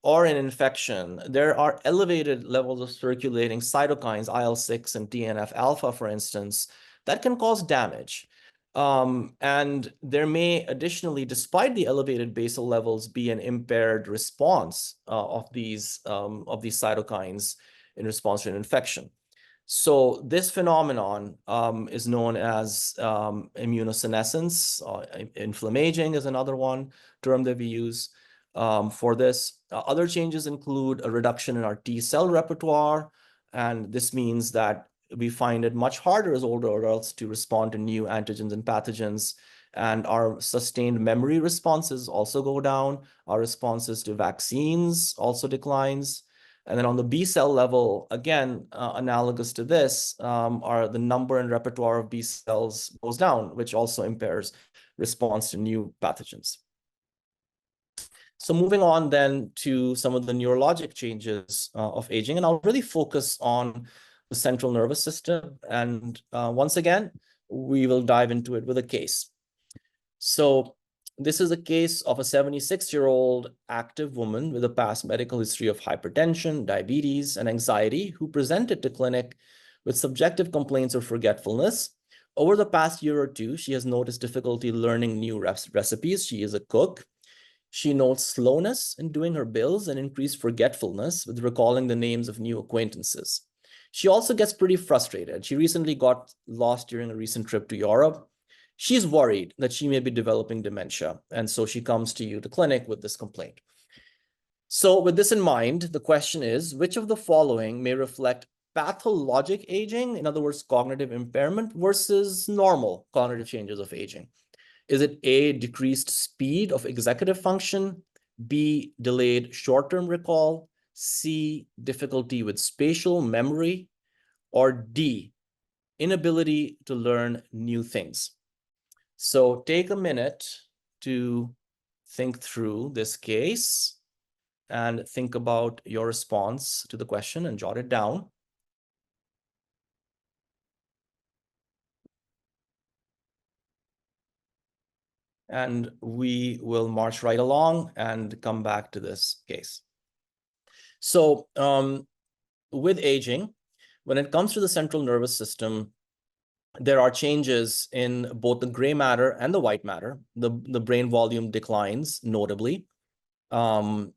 or an infection, there are elevated levels of circulating cytokines, IL-6 and TNF alpha, for instance, that can cause damage. And there may additionally, despite the elevated basal levels, be an impaired response of these cytokines in response to an infection. So this phenomenon is known as immunosenescence. Inflammaging is another term that we use for this. Other changes include a reduction in our T cell repertoire, and this means that we find it much harder as older adults to respond to new antigens and pathogens, and our sustained memory responses also go down. Our responses to vaccines also declines. And then on the B cell level, again, analogous to this, are the number and repertoire of B cells goes down, which also impairs response to new pathogens. So moving on then to some of the neurologic changes of aging, and I'll really focus on the central nervous system. And once again, we will dive into it with a case. So this is a case of a 76-year-old active woman with a past medical history of hypertension, diabetes, and anxiety who presented to clinic with subjective complaints of forgetfulness. Over the past year or two, she has noticed difficulty learning new recipes. She is a cook. She notes slowness in doing her bills and increased forgetfulness with recalling the names of new acquaintances. She also gets pretty frustrated. She recently got lost during a recent trip to Europe. She's worried that she may be developing dementia, and so she comes to you, the clinic, with this complaint. So with this in mind, the question is, which of the following may reflect pathologic aging, in other words, cognitive impairment, versus normal cognitive changes of aging? Is it A, decreased speed of executive function, B, delayed short-term recall, C, difficulty with spatial memory, or D, inability to learn new things. So take a minute to think through this case and think about your response to the question and jot it down. And we will march right along and come back to this case. So with aging, when it comes to the central nervous system, there are changes in both the gray matter and the white matter. The brain volume declines notably,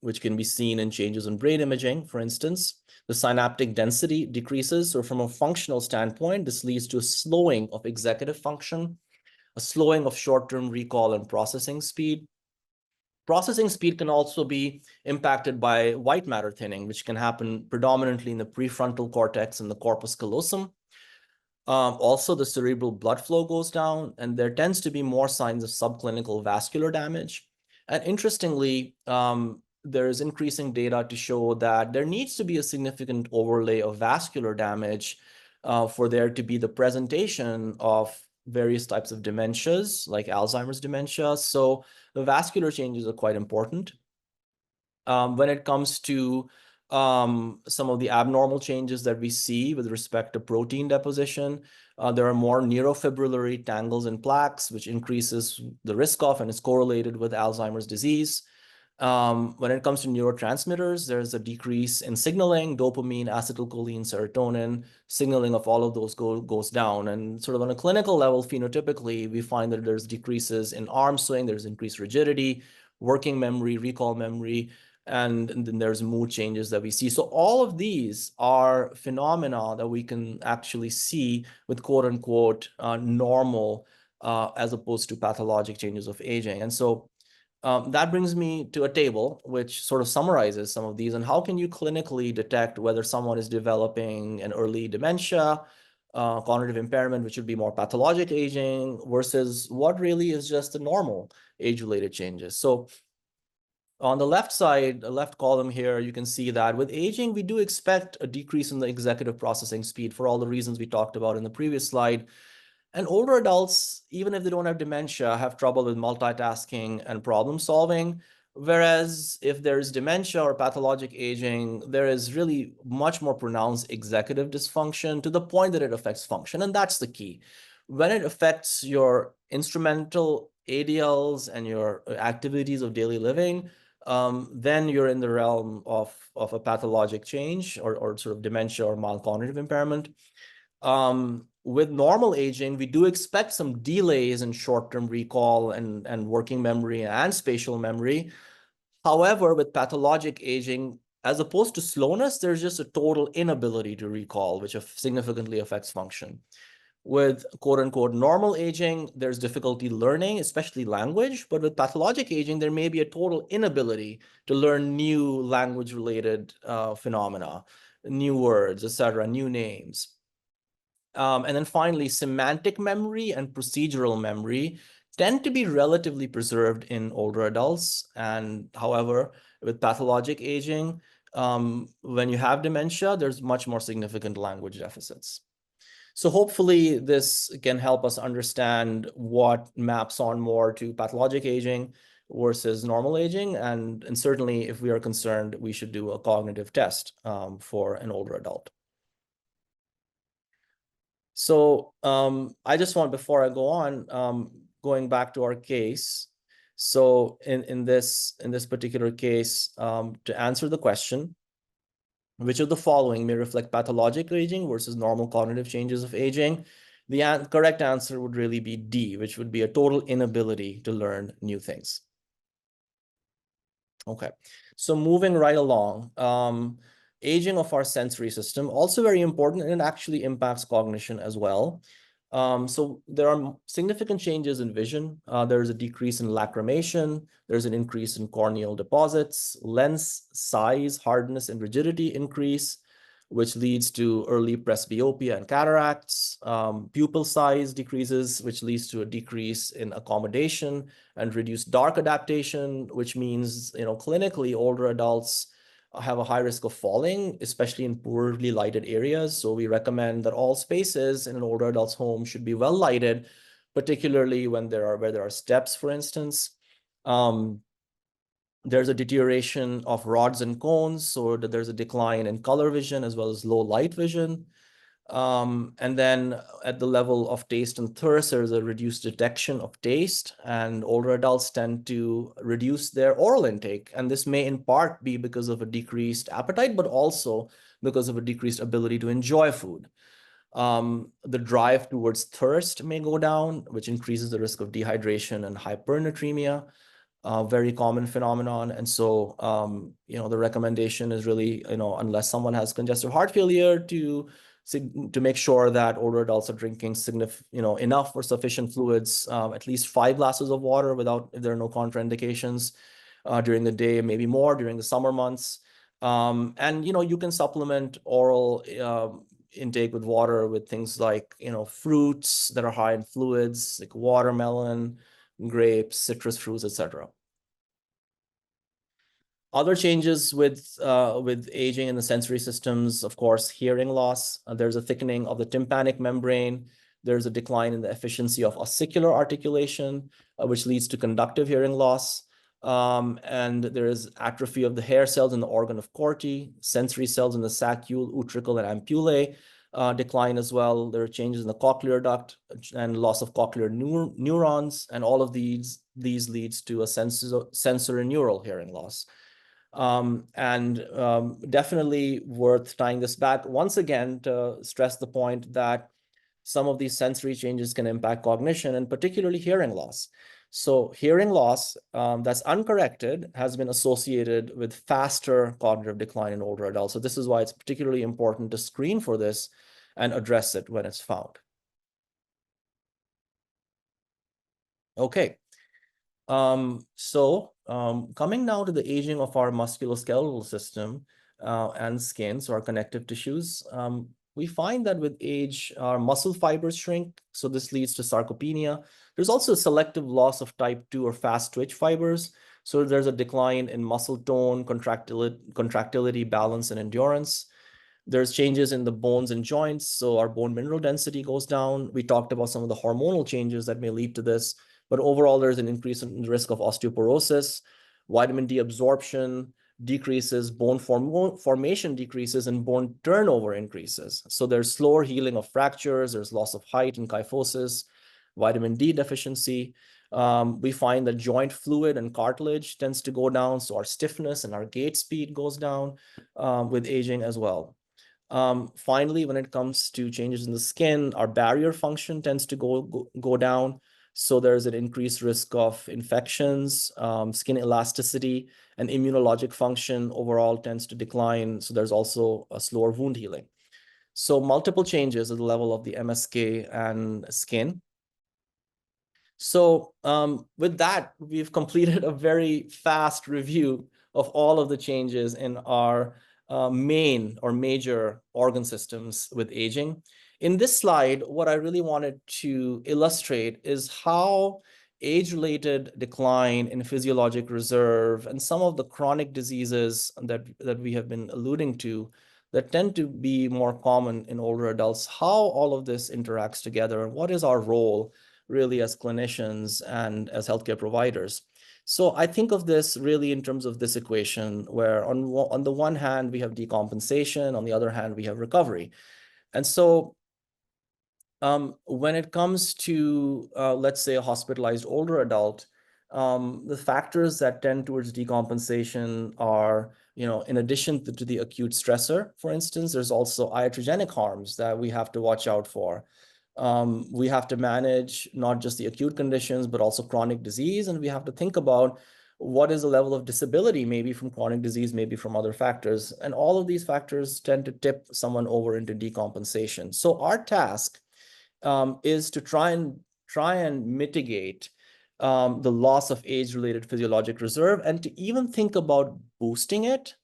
which can be seen in changes in brain imaging, for instance. The synaptic density decreases. So from a functional standpoint, this leads to a slowing of executive function, a slowing of short-term recall and processing speed. Processing speed can also be impacted by white matter thinning, which can happen predominantly in the prefrontal cortex and the corpus callosum. Also, the cerebral blood flow goes down, and there tends to be more signs of subclinical vascular damage. And interestingly, there is increasing data to show that there needs to be a significant overlay of vascular damage for there to be the presentation of various types of dementias, like Alzheimer's dementia. So the vascular changes are quite important. When it comes to some of the abnormal changes that we see with respect to protein deposition, there are more neurofibrillary tangles and plaques, which increases the risk of and is correlated with Alzheimer's disease. When it comes to neurotransmitters, there's a decrease in signaling, dopamine, acetylcholine, serotonin, signaling of all of those goes down. And sort of on a clinical level, phenotypically, we find that there's decreases in arm swing, there's increased rigidity, working memory, recall memory, and then there's mood changes that we see. So all of these are phenomena that we can actually see with quote unquote normal as opposed to pathologic changes of aging. And so that brings me to a table which sort of summarizes some of these and how can you clinically detect whether someone is developing an early dementia, cognitive impairment, which would be more pathologic aging, versus what really is just the normal age-related changes. So on the left side, the left column here, you can see that with aging, we do expect a decrease in the executive processing speed for all the reasons we talked about in the previous slide. And older adults, even if they don't have dementia, have trouble with multitasking and problem solving. Whereas if there's dementia or pathologic aging, there is really much more pronounced executive dysfunction to the point that it affects function. And that's the key. When it affects your instrumental ADLs and your activities of daily living, then you're in the realm of a pathologic change or sort of dementia or mild cognitive impairment. With normal aging, we do expect some delays in short-term recall and working memory and spatial memory. However, with pathologic aging, as opposed to slowness, there's just a total inability to recall, which significantly affects function. With quote unquote normal aging, there's difficulty learning, especially language. But with pathologic aging, there may be a total inability to learn new language related phenomena, new words, etc., new names. And then finally, semantic memory and procedural memory tend to be relatively preserved in older adults. And however, with pathologic aging, when you have dementia, there's much more significant language deficits. So hopefully this can help us understand what maps on more to pathologic aging versus normal aging. And certainly if we are concerned, we should do a cognitive test for an older adult. So I just want, before I go on, going back to our case. So in this particular case, to answer the question, which of the following may reflect pathologic aging versus normal cognitive changes of aging? The correct answer would really be D, which would be a total inability to learn new things. Okay, so moving right along, aging of our sensory system, also very important, and it actually impacts cognition as well. So there are significant changes in vision. There's a decrease in lacrimation. There's an increase in corneal deposits, lens size, hardness, and rigidity increase. which leads to early presbyopia and cataracts. Pupil size decreases, which leads to a decrease in accommodation and reduced dark adaptation, which means, clinically older adults have a high risk of falling, especially in poorly lighted areas. So we recommend that all spaces in an older adult's home should be well lighted, particularly where there are steps, for instance. There's a deterioration of rods and cones, so that there's a decline in color vision as well as low light vision. And then at the level of taste and thirst, there's a reduced detection of taste, and older adults tend to reduce their oral intake. And this may in part be because of a decreased appetite, but also because of a decreased ability to enjoy food. The drive towards thirst may go down, which increases the risk of dehydration and hypernatremia. Very common phenomenon. And so, the recommendation is really, unless someone has congestive heart failure, to make sure that older adults are drinking enough or sufficient fluids, at least 5 glasses of water if there are no contraindications during the day, maybe more during the summer months. And, you can supplement oral intake with water with things like, fruits that are high in fluids, like watermelon, grapes, citrus fruits, etc. Other changes with aging in the sensory systems, of course, hearing loss. There's a thickening of the tympanic membrane. There's a decline in the efficiency of ossicular articulation, which leads to conductive hearing loss. And there is atrophy of the hair cells in the organ of Corti. Sensory cells in the saccule, utricle, and ampullae decline as well. There are changes in the cochlear duct and loss of cochlear neurons, and all of these leads to a sensory neural hearing loss. Definitely worth tying this back once again to stress the point that some of these sensory changes can impact cognition, and particularly hearing loss. So hearing loss that's uncorrected has been associated with faster cognitive decline in older adults. So this is why it's particularly important to screen for this and address it when it's found. Okay. Coming now to the aging of our musculoskeletal system and skin, so our connective tissues, we find that with age, our muscle fibers shrink. So this leads to sarcopenia. There's also a selective loss of type 2 or fast twitch fibers. So there's a decline in muscle tone, contractility, balance, and endurance. There's changes in the bones and joints. So our bone mineral density goes down. We talked about some of the hormonal changes that may lead to this. But overall, there's an increase in the risk of osteoporosis, vitamin D absorption decreases, bone formation decreases, and bone turnover increases. So there's slower healing of fractures, there's loss of height and kyphosis, vitamin D deficiency. We find that joint fluid and cartilage tends to go down, so our stiffness and our gait speed goes down with aging as well. Finally, when it comes to changes in the skin, our barrier function tends to go down. So there's an increased risk of infections, skin elasticity, and immunologic function overall tends to decline. So there's also a slower wound healing. So multiple changes at the level of the MSK and skin. So with that, we've completed a very fast review of all of the changes in our main or major organ systems with aging. In this slide, what I really wanted to illustrate is how age-related decline in physiologic reserve and some of the chronic diseases that we have been alluding to that tend to be more common in older adults, how all of this interacts together, and what is our role really as clinicians and as healthcare providers. So I think of this really in terms of this equation, where on the one hand, we have decompensation, on the other hand, we have recovery. And so when it comes to, let's say, a hospitalized older adult, the factors that tend towards decompensation are, in addition to the acute stressor, for instance, there's also iatrogenic harms that we have to watch out for. We have to manage not just the acute conditions, but also chronic disease. And we have to think about what is the level of disability, maybe from chronic disease, maybe from other factors. And all of these factors tend to tip someone over into decompensation. So our task is to try and mitigate the loss of age-related physiologic reserve, and to even think about boosting it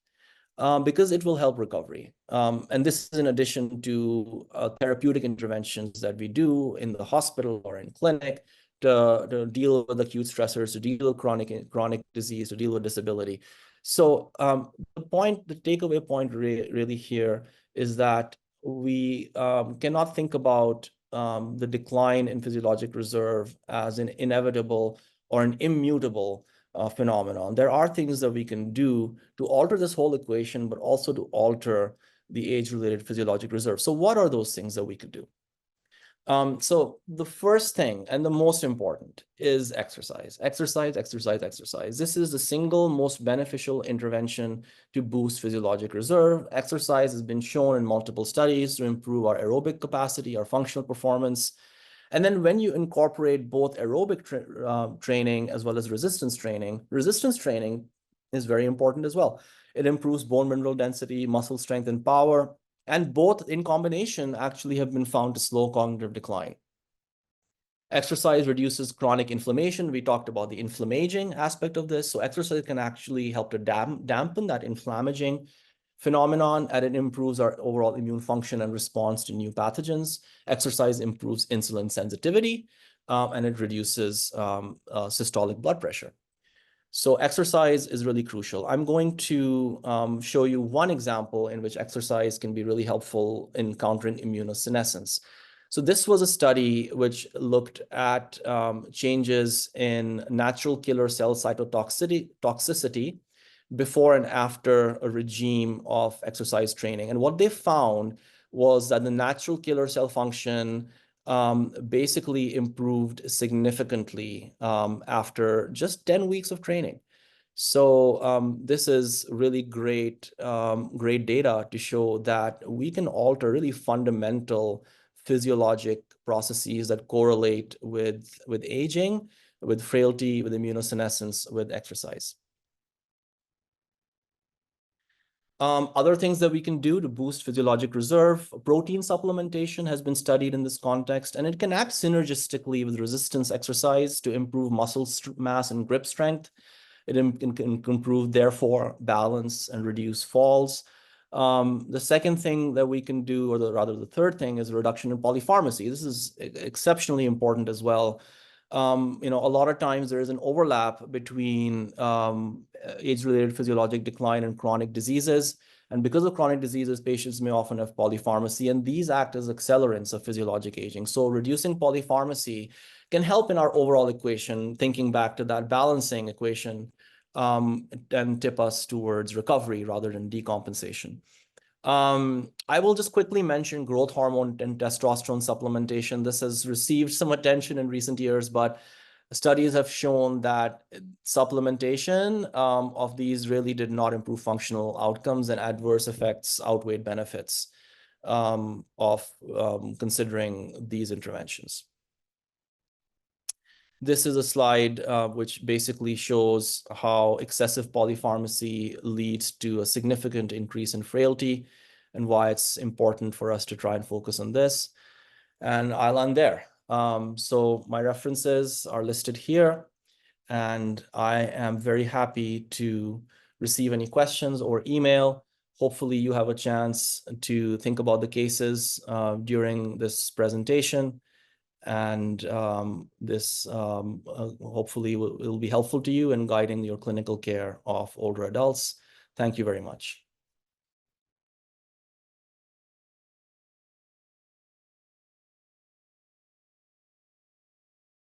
because it will help recovery. And this is in addition to therapeutic interventions that we do in the hospital or in clinic to deal with acute stressors, to deal with chronic disease, to deal with disability. So the takeaway point really here is that we cannot think about the decline in physiologic reserve as an inevitable or an immutable phenomenon. There are things that we can do to alter this whole equation, but also to alter the age-related physiologic reserve. So what are those things that we could do? So the first thing and the most important is exercise. Exercise. This is the single most beneficial intervention to boost physiologic reserve. Exercise has been shown in multiple studies to improve our aerobic capacity, our functional performance. And then when you incorporate both aerobic training as well as resistance training is very important as well. It improves bone mineral density, muscle strength, and power. And both in combination actually have been found to slow cognitive decline. Exercise reduces chronic inflammation. We talked about the inflammaging aspect of this. So exercise can actually help to dampen that inflammaging phenomenon, and it improves our overall immune function and response to new pathogens. Exercise improves insulin sensitivity, and it reduces systolic blood pressure. So exercise is really crucial. I'm going to show you one example in which exercise can be really helpful in countering immunosenescence. So this was a study which looked at changes in natural killer cell cytotoxicity before and after a regime of exercise training. And what they found was that the natural killer cell function basically improved significantly after just 10 weeks of training. So this is really great data to show that we can alter really fundamental physiologic processes that correlate with aging, with frailty, with immunosenescence, with exercise. Other things that we can do to boost physiologic reserve, protein supplementation has been studied in this context, and it can act synergistically with resistance exercise to improve muscle mass and grip strength. It can improve, therefore, balance and reduce falls. The second thing that we can do, or rather the third thing, is a reduction in polypharmacy. This is exceptionally important as well. A lot of times there is an overlap between age-related physiologic decline and chronic diseases. And because of chronic diseases, patients may often have polypharmacy, and these act as accelerants of physiologic aging. So reducing polypharmacy can help in our overall equation, thinking back to that balancing equation, and tip us towards recovery rather than decompensation. I will just quickly mention growth hormone and testosterone supplementation. This has received some attention in recent years, but studies have shown that supplementation of these really did not improve functional outcomes, and adverse effects outweighed benefits of considering these interventions. This is a slide which basically shows how excessive polypharmacy leads to a significant increase in frailty and why it's important for us to try and focus on this. And I'll end there. So my references are listed here, and I am very happy to receive any questions or email. Hopefully you have a chance to think about the cases during this presentation. And this hopefully will be helpful to you in guiding your clinical care of older adults. Thank you very much.